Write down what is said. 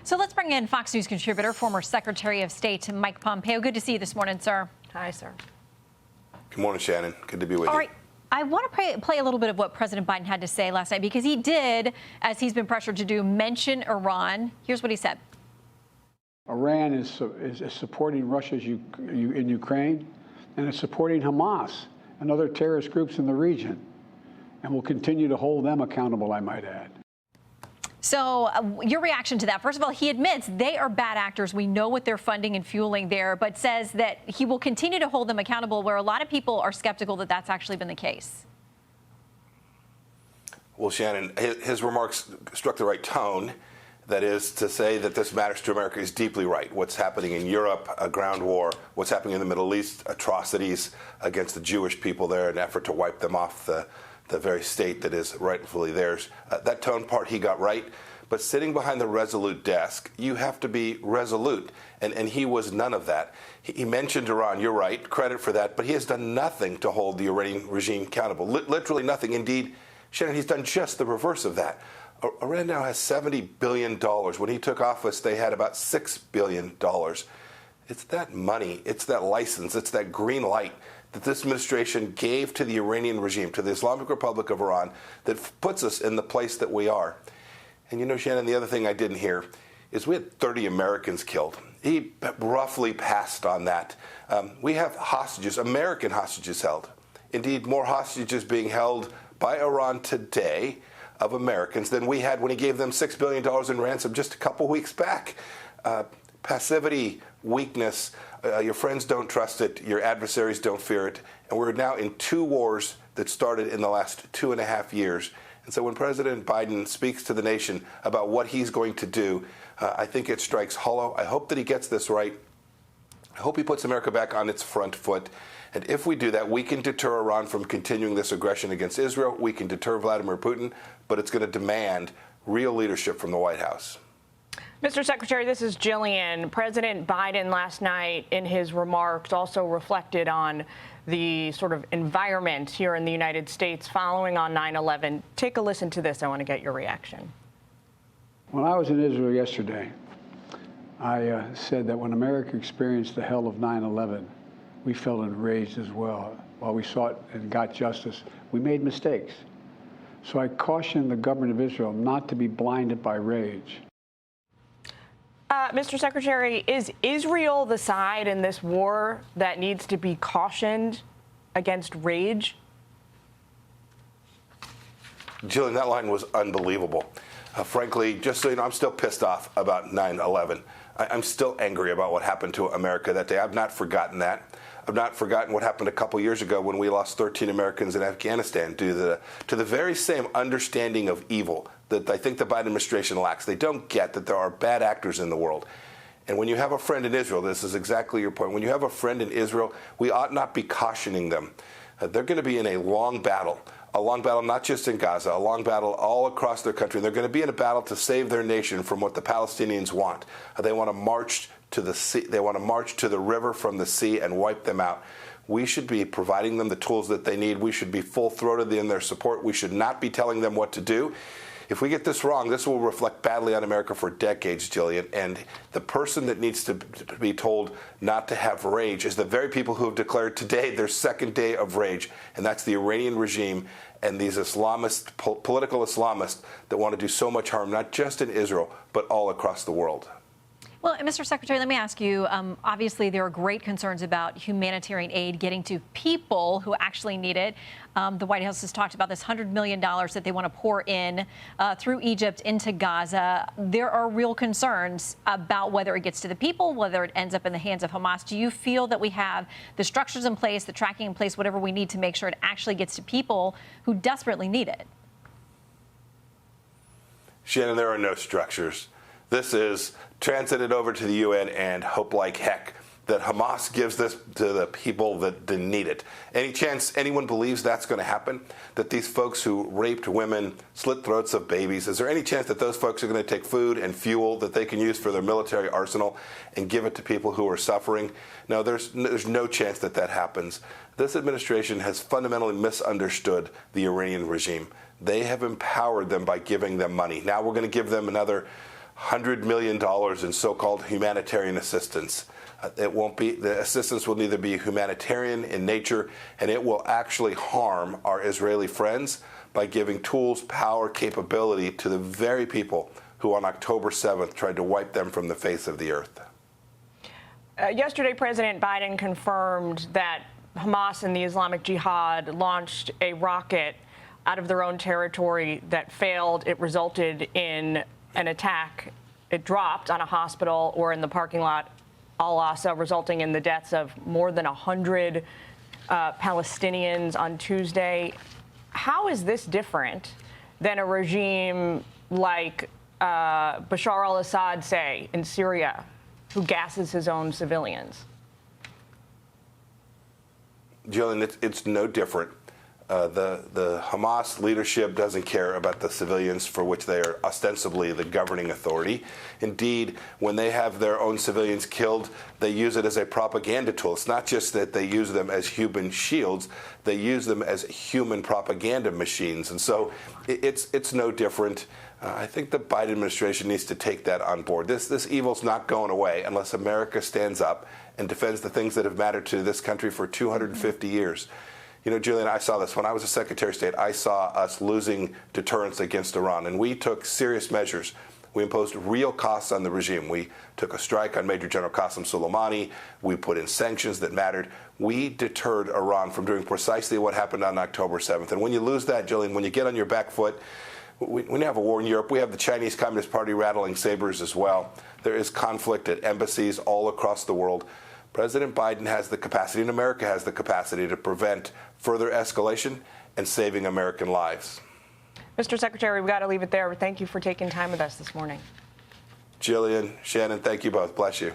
So let's bring in Fox News contributor, former Secretary of State Mike Pompeo. Good to see you this morning, sir. Hi, sir. Good morning, Shannon. Good to be with you. All right. I want to play a little bit of what President Biden had to say last night, because he did, as he's been pressured to do, mention Iran. Here's what he said. Iran is supporting Russia in Ukraine, and it's supporting Hamas and other terrorist groups in the region, and will continue to hold them accountable, I might add. So your reaction to that? First of all, he admits they are bad actors. We know what they're funding and fueling there, but says that he will continue to hold them accountable, where a lot of people are skeptical that that's actually been the case. Well, Shannon, his remarks struck the right tone. That is to say that this matters to America is deeply right. What's happening in Europe, a ground war, what's happening in the Middle East, atrocities against the Jewish people there, an effort to wipe them off the very state that is rightfully theirs. That tone part he got right. But sitting behind the resolute desk, you have to be resolute. And he was none of that. He mentioned Iran, you're right, credit for that, but he has done nothing to hold the Iranian regime accountable. Literally nothing. Indeed, Shannon, he's done just the reverse of that. Iran now has $70 billion. When he took office, they had about $6 billion. It's that money, it's that license, it's that green light that this administration gave to the Iranian regime, to the Islamic Republic of Iran, that puts us in the place that we are. And you know, Shannon, the other thing I didn't hear is we had 30 Americans killed. He roughly passed on that. We have hostages, American hostages held. Indeed, more hostages being held by Iran today of Americans than we had when he gave them $6 billion in ransom just a couple weeks back. Passivity, weakness, your friends don't trust it, your adversaries don't fear it, and we're now in two wars that started in the last 2.5 years. And so when President Biden speaks to the nation about what he's going to do, I think it strikes hollow. I hope that he gets this right. I hope he puts America back on its front foot. And if we do that, we can deter Iran from continuing this aggression against Israel. We can deter Vladimir Putin, but it's going to demand real leadership from the White House. Mr. Secretary, this is Jillian. President Biden last night in his remarks also reflected on the sort of environment here in the United States following on 9/11. Take a listen to this. I want to get your reaction. When I was in Israel yesterday, I said that when America experienced the hell of 9/11, we felt enraged as well. While we sought and got justice, we made mistakes. So I cautioned the government of Israel not to be blinded by rage. Mr. Secretary, is Israel the side in this war that needs to be cautioned against rage? Jillian, that line was unbelievable. Frankly, just so you know, I'm still pissed off about 9/11. I'm still angry about what happened to America that day. I've not forgotten that. I've not forgotten what happened a couple years ago when we lost 13 Americans in Afghanistan due to the very same understanding of evil that I think the Biden administration lacks. They don't get that there are bad actors in the world. And when you have a friend in Israel, this is exactly your point. When you have a friend in Israel, we ought not be cautioning them. They're going to be in a long battle not just in Gaza, a long battle all across their country. They're going to be in a battle to save their nation from what the Palestinians want. They want to march to the sea. They want to march to the river from the sea and wipe them out. We should be providing them the tools that they need. We should be full-throated in their support. We should not be telling them what to do. If we get this wrong, this will reflect badly on America for decades, Jillian. And the person that needs to be told not to have rage is the very people who have declared today their second day of rage. And that's the Iranian regime and these Islamists, political Islamists that want to do so much harm, not just in Israel, but all across the world. Well, Mr. Secretary, let me ask you, obviously there are great concerns about humanitarian aid getting to people who actually need it. The White House has talked about this $100 million that they want to pour in through Egypt into Gaza. There are real concerns about whether it gets to the people, whether it ends up in the hands of Hamas. Do you feel that we have the structures in place, the tracking in place, whatever we need to make sure it actually gets to people who desperately need it? Shannon, there are no structures. This is transit it over to the UN and hope like heck that Hamas gives this to the people that need it. Any chance anyone believes that's going to happen? That these folks who raped women, slit throats of babies, is there any chance that those folks are going to take food and fuel that they can use for their military arsenal and give it to people who are suffering? No, there's no chance that that happens. This administration has fundamentally misunderstood the Iranian regime. They have empowered them by giving them money. Now we're going to give them another $100 million in so-called humanitarian assistance. The assistance will neither be humanitarian in nature, and it will actually harm our Israeli friends by giving tools, power, capability to the very people who on October 7th tried to wipe them from the face of the earth. Yesterday, President Biden confirmed that Hamas and the Islamic Jihad launched a rocket out of their own territory that failed. It resulted in an attack. It dropped on a hospital or in the parking lot, Al-Aqsa, resulting in the deaths of more than 100 Palestinians on Tuesday. How is this different than a regime like Bashar al-Assad, say, in Syria, who gasses his own civilians? Jillian, it's no different. The Hamas leadership doesn't care about the civilians for which they are ostensibly the governing authority. Indeed, when they have their own civilians killed, they use it as a propaganda tool. It's not just that they use them as human shields, they use them as human propaganda machines. And so it's no different. I think the Biden administration needs to take that on board. This evil's not going away unless America stands up and defends the things that have mattered to this country for 250 years. You know, Julian, I saw this. When I was a Secretary of State, I saw us losing deterrence against Iran, and we took serious measures. We imposed real costs on the regime. We took a strike on Major General Qasem Soleimani. We put in sanctions that mattered. We deterred Iran from doing precisely what happened on October 7th. And when you lose that, Julian, when you get on your back foot, when you have a war in Europe, we have the Chinese Communist Party rattling sabers as well. There is conflict at embassies all across the world. President Biden has the capacity, and America has the capacity, to prevent further escalation and saving American lives. Mr. Secretary, we've got to leave it there. Thank you for taking time with us this morning. Jillian, Shannon, thank you both. Bless you.